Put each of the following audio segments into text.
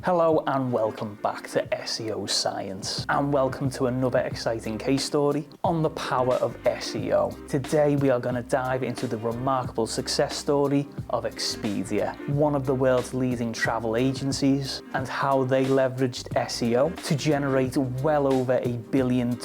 Hello and welcome back to SEO Science, and welcome to another exciting case story on the power of SEO. Today we are going to dive into the remarkable success story of Expedia, one of the world's leading travel agencies, and how they leveraged SEO to generate well over $1 billion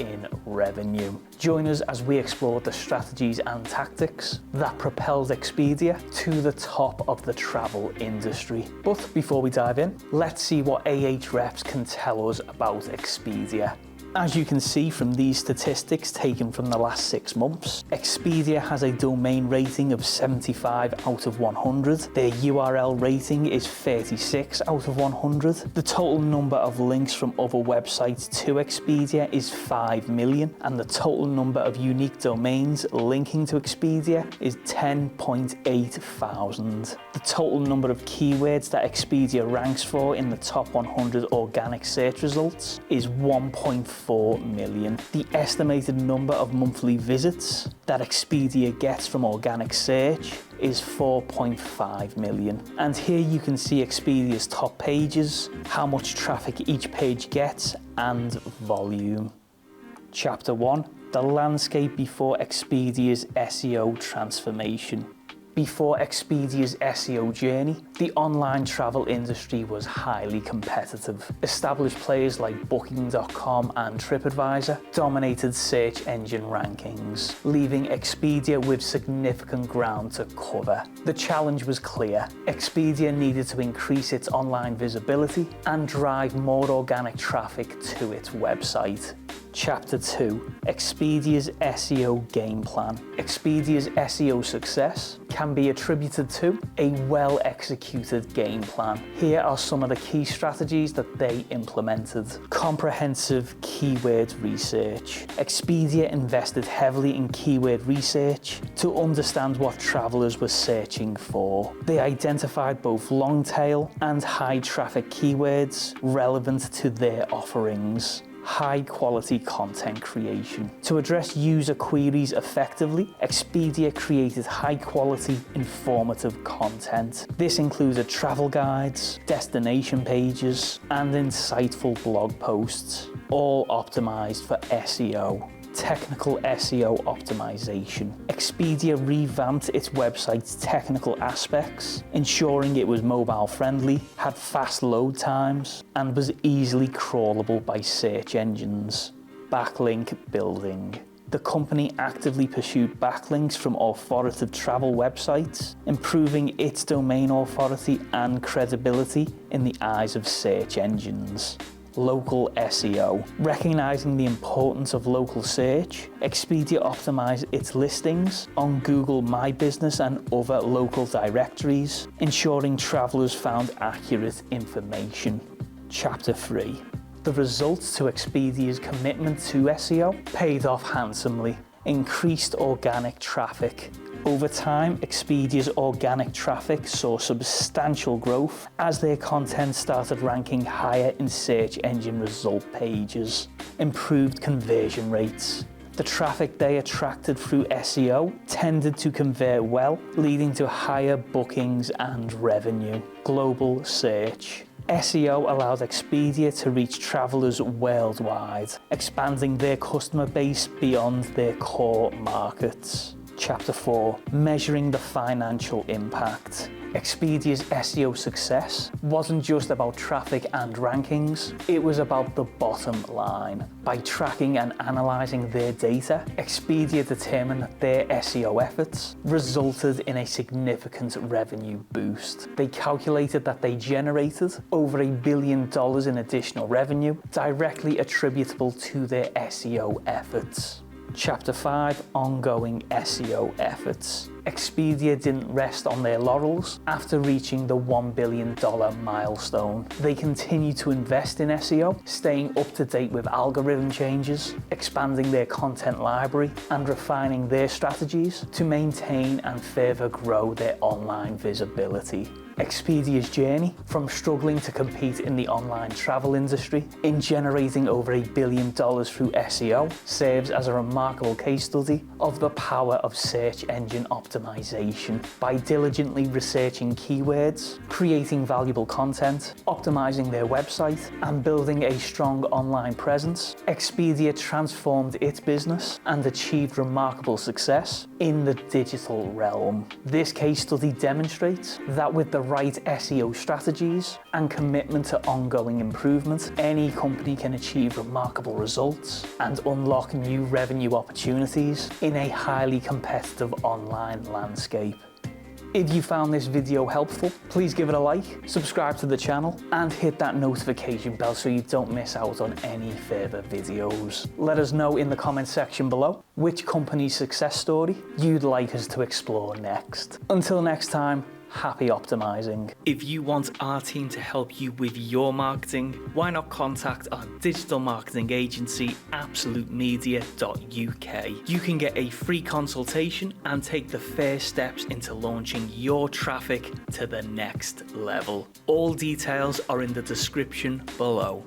in revenue. Join us as we explore the strategies and tactics that propelled Expedia to the top of the travel industry. But before we dive in, let's see what Ahrefs can tell us about Expedia. As you can see from these statistics taken from the last 6 months, Expedia has a domain rating of 75 out of 100. Their URL rating is 36 out of 100. The total number of links from other websites to Expedia is 5 million, and the total number of unique domains linking to Expedia is 10.8 thousand. The total number of keywords that Expedia ranks for in the top 100 organic search results is 1.4 million. The estimated number of monthly visits that Expedia gets from organic search is 4.5 million. And here you can see Expedia's top pages, how much traffic each page gets, and volume. Chapter 1: The landscape before Expedia's SEO transformation. Before Expedia's SEO journey, the online travel industry was highly competitive. Established players like Booking.com and TripAdvisor dominated search engine rankings, leaving Expedia with significant ground to cover. The challenge was clear. Expedia needed to increase its online visibility and drive more organic traffic to its website. Chapter 2: Expedia's SEO game plan. Expedia's SEO success can be attributed to a well-executed game plan. Here are some of the key strategies that they implemented. Comprehensive keyword research. Expedia invested heavily in keyword research to understand what travelers were searching for. They identified both long-tail and high-traffic keywords relevant to their offerings. High-quality content creation. To address user queries effectively, Expedia created high-quality, informative content. This included travel guides, destination pages, and insightful blog posts, all optimized for SEO. Technical SEO optimization. Expedia revamped its website's technical aspects, ensuring it was mobile friendly, had fast load times, and was easily crawlable by search engines. Backlink building. The company actively pursued backlinks from authoritative travel websites, improving its domain authority and credibility in the eyes of search engines. Local SEO. Recognizing the importance of local search, Expedia optimized its listings on Google My Business and other local directories, ensuring travelers found accurate information. Chapter 3: The results to Expedia's commitment to SEO paid off handsomely. Increased organic traffic. Over time, Expedia's organic traffic saw substantial growth as their content started ranking higher in search engine result pages. Improved conversion rates. The traffic they attracted through SEO tended to convert well, leading to higher bookings and revenue. Global search. SEO allowed Expedia to reach travelers worldwide, expanding their customer base beyond their core markets. Chapter 4: Measuring the financial impact. Expedia's SEO success wasn't just about traffic and rankings, it was about the bottom line. By tracking and analysing their data, Expedia determined that their SEO efforts resulted in a significant revenue boost. They calculated that they generated over $1 billion in additional revenue directly attributable to their SEO efforts. Chapter 5: Ongoing SEO efforts. Expedia didn't rest on their laurels after reaching the $1 billion milestone. They continue to invest in SEO, staying up to date with algorithm changes, expanding their content library, and refining their strategies to maintain and further grow their online visibility. Expedia's journey from struggling to compete in the online travel industry in generating over $1 billion through SEO serves as a remarkable case study of the power of search engine optimization optimization by diligently researching keywords, creating valuable content, optimizing their website, and building a strong online presence. Expedia transformed its business and achieved remarkable success in the digital realm. This case study demonstrates that with the right SEO strategies and commitment to ongoing improvement, any company can achieve remarkable results and unlock new revenue opportunities in a highly competitive online landscape. If you found this video helpful, please give it a like, subscribe to the channel, and hit that notification bell so you don't miss out on any further videos. Let us know in the comment section below which company's success story you'd like us to explore next. Until next time, happy optimizing. If you want our team to help you with your marketing, why not contact our digital marketing agency, absolutemedia.uk. You can get a free consultation and take the first steps into launching your traffic to the next level. All details are in the description below.